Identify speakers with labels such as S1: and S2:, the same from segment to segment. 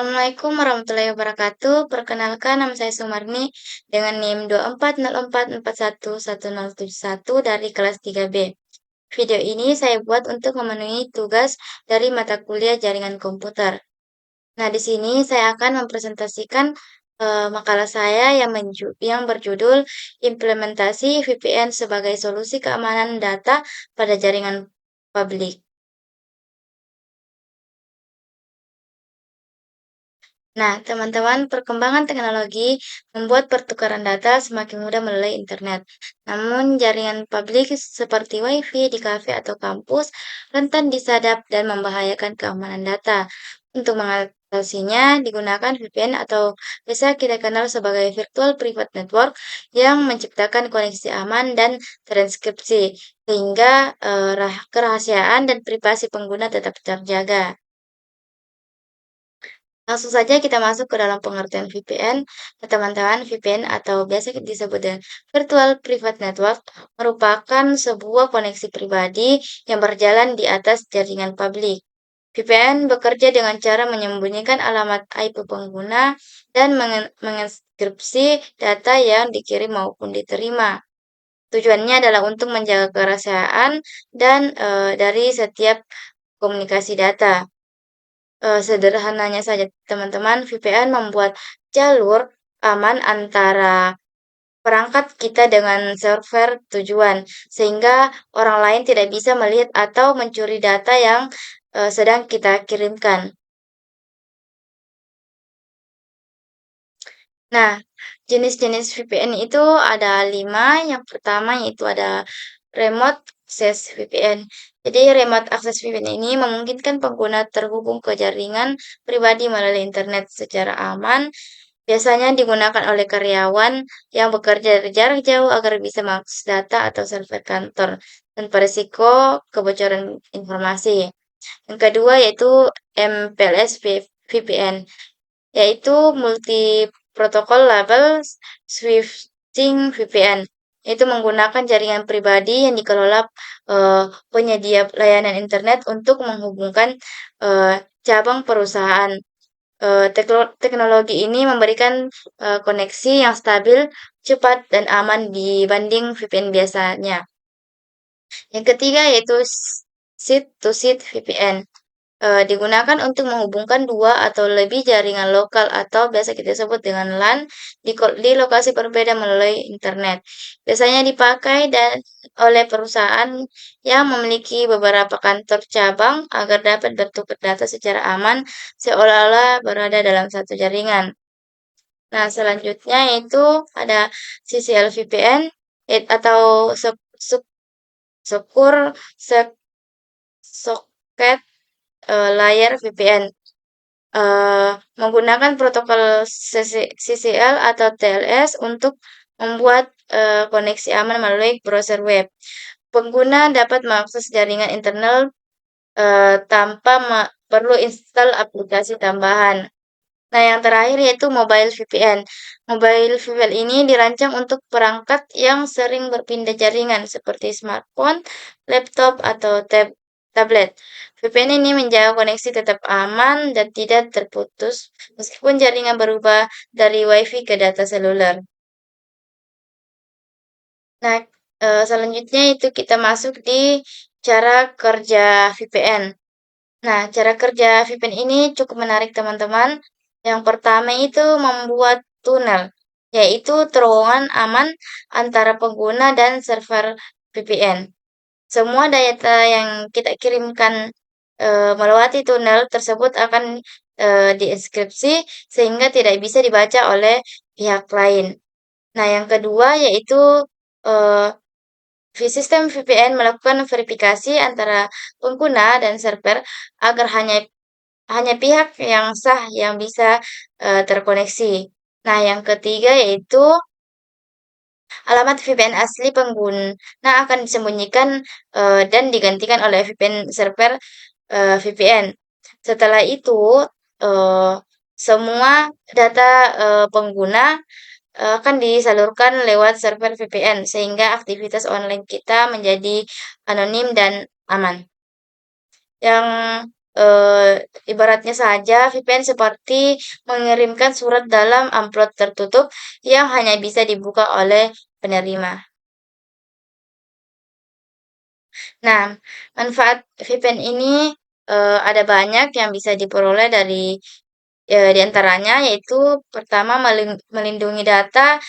S1: Assalamualaikum warahmatullahi wabarakatuh. Perkenalkan nama saya Sumarni dengan NIM 2404411071 dari kelas 3B. Video ini saya buat untuk memenuhi tugas dari mata kuliah jaringan komputer. Nah, di sini saya akan mempresentasikan makalah saya yang berjudul Implementasi VPN sebagai Solusi Keamanan Data pada Jaringan Publik. Nah, teman-teman, perkembangan teknologi membuat pertukaran data semakin mudah melalui internet. Namun, jaringan publik seperti Wi-Fi di kafe atau kampus rentan disadap dan membahayakan keamanan data. Untuk mengatasinya, digunakan VPN atau biasa kita kenal sebagai Virtual Private Network yang menciptakan koneksi aman dan transkripsi, sehingga kerahasiaan dan privasi pengguna tetap terjaga. Langsung saja kita masuk ke dalam pengertian VPN. Nah, teman-teman, VPN atau biasa disebut dengan Virtual Private Network merupakan sebuah koneksi pribadi yang berjalan di atas jaringan publik. VPN bekerja dengan cara menyembunyikan alamat IP pengguna dan mengeskripsi data yang dikirim maupun diterima. Tujuannya adalah untuk menjaga kerahasiaan dan dari setiap komunikasi data. Sederhananya saja teman-teman, VPN membuat jalur aman antara perangkat kita dengan server tujuan, sehingga orang lain tidak bisa melihat atau mencuri data yang sedang kita kirimkan. Nah, jenis-jenis VPN itu ada 5. Yang pertama yaitu ada Remote Access VPN. Jadi Remote Access VPN ini memungkinkan pengguna terhubung ke jaringan pribadi melalui internet secara aman. Biasanya digunakan oleh karyawan yang bekerja dari jarak jauh agar bisa mengakses data atau server kantor tanpa risiko kebocoran informasi. Yang kedua yaitu MPLS VPN, yaitu multi protokol label switching VPN, yaitu menggunakan jaringan pribadi yang dikelola penyedia layanan internet untuk menghubungkan cabang perusahaan. Teknologi ini memberikan koneksi yang stabil, cepat, dan aman dibanding VPN biasanya. Yang ketiga yaitu seat-to-seat VPN. Digunakan untuk menghubungkan 2 atau lebih jaringan lokal atau biasa kita sebut dengan LAN di lokasi berbeda melalui internet. Biasanya dipakai oleh perusahaan yang memiliki beberapa kantor cabang agar dapat bertukar data secara aman seolah-olah berada dalam satu jaringan. Nah, selanjutnya yaitu ada CCL VPN atau Secure Socket Layer VPN, menggunakan protokol CCL atau TLS untuk membuat koneksi aman melalui browser web. Pengguna dapat mengakses jaringan internal tanpa perlu install aplikasi tambahan. Nah, yang terakhir yaitu Mobile VPN. Mobile VPN ini dirancang untuk perangkat yang sering berpindah jaringan seperti smartphone, laptop, atau tablet. VPN ini menjaga koneksi tetap aman dan tidak terputus meskipun jaringan berubah dari Wi-Fi ke data seluler. Nah, selanjutnya itu kita masuk di cara kerja VPN. Nah, cara kerja VPN ini cukup menarik teman-teman. Yang pertama itu membuat tunel, yaitu terowongan aman antara pengguna dan server VPN. Semua data yang kita kirimkan melewati tunel tersebut akan dienkripsi sehingga tidak bisa dibaca oleh pihak lain. Nah, yang kedua yaitu uh, sistem VPN melakukan verifikasi antara pengguna dan server agar hanya pihak yang sah yang bisa terkoneksi. Nah, yang ketiga yaitu alamat VPN asli pengguna akan disembunyikan dan digantikan oleh VPN server VPN. Setelah itu, eh, semua data pengguna akan disalurkan lewat server VPN sehingga aktivitas online kita menjadi anonim dan aman. Yang Eee, ibaratnya saja VPN seperti mengirimkan surat dalam amplop tertutup yang hanya bisa dibuka oleh penerima. Nah, manfaat VPN ini, ada banyak yang bisa diperoleh dari di antaranya yaitu pertama melindungi data,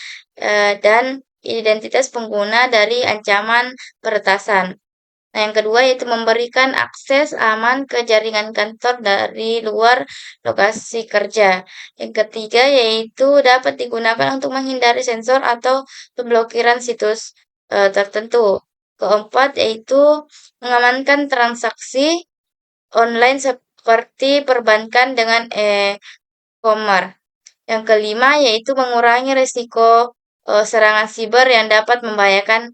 S1: dan identitas pengguna dari ancaman peretasan. Nah, yang kedua yaitu memberikan akses aman ke jaringan kantor dari luar lokasi kerja. Yang ketiga yaitu dapat digunakan untuk menghindari sensor atau pemblokiran situs tertentu. Keempat yaitu mengamankan transaksi online seperti perbankan dengan e-commerce. Yang kelima yaitu mengurangi risiko serangan siber yang dapat membahayakan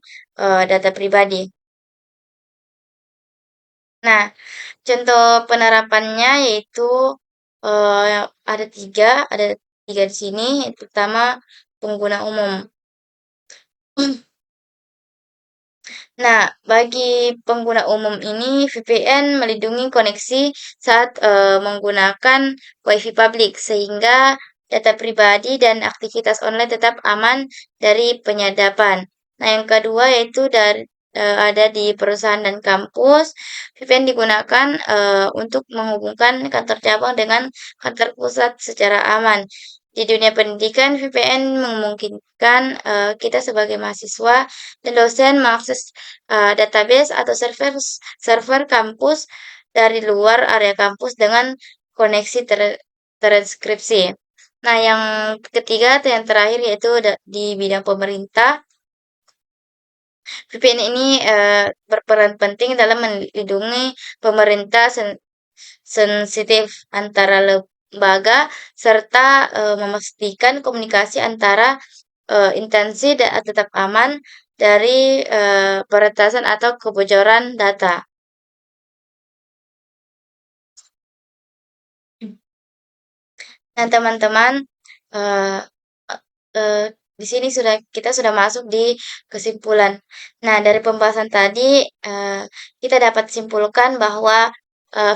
S1: data pribadi. Nah, contoh penerapannya yaitu ada tiga di sini. Yang pertama pengguna umum. Nah, bagi pengguna umum ini VPN melindungi koneksi saat menggunakan WiFi publik sehingga data pribadi dan aktivitas online tetap aman dari penyadapan. Nah, yang kedua yaitu ada di perusahaan dan kampus. VPN digunakan untuk menghubungkan kantor cabang dengan kantor pusat secara aman. Di dunia pendidikan, VPN memungkinkan kita sebagai mahasiswa dan dosen mengakses database atau server kampus dari luar area kampus dengan koneksi terenkripsi. Nah, yang ketiga atau yang terakhir yaitu di bidang pemerintah, VPN ini berperan penting dalam melindungi pemerintah sensitif antara lembaga serta memastikan komunikasi antara instansi tetap aman dari peretasan atau kebocoran data. Nah, teman-teman, eee eee, di sini kita sudah masuk di kesimpulan. Nah, dari pembahasan tadi, kita dapat simpulkan bahwa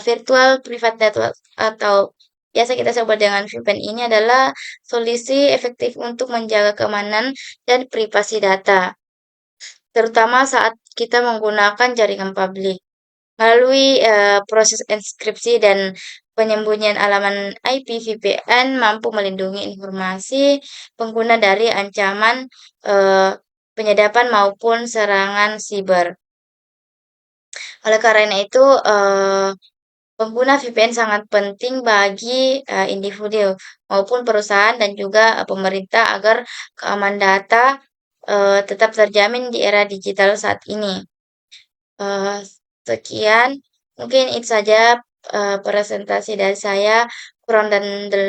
S1: virtual private network atau biasa kita sebut dengan VPN ini adalah solusi efektif untuk menjaga keamanan dan privasi data, terutama saat kita menggunakan jaringan publik. Melalui proses enkripsi dan penyembunyian alamat IP, VPN mampu melindungi informasi pengguna dari ancaman eee, penyadapan maupun serangan siber. Oleh karena itu, pengguna VPN sangat penting bagi individu maupun perusahaan dan juga pemerintah agar keamanan data tetap terjamin di era digital saat ini. Eee, sekian, mungkin itu saja, presentasi dari saya, kurang dan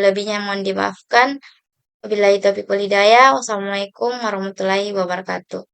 S1: lebihnya mohon dimaafkan. Wabillahi taufiq wal hidayah. Wassalamualaikum warahmatullahi wabarakatuh.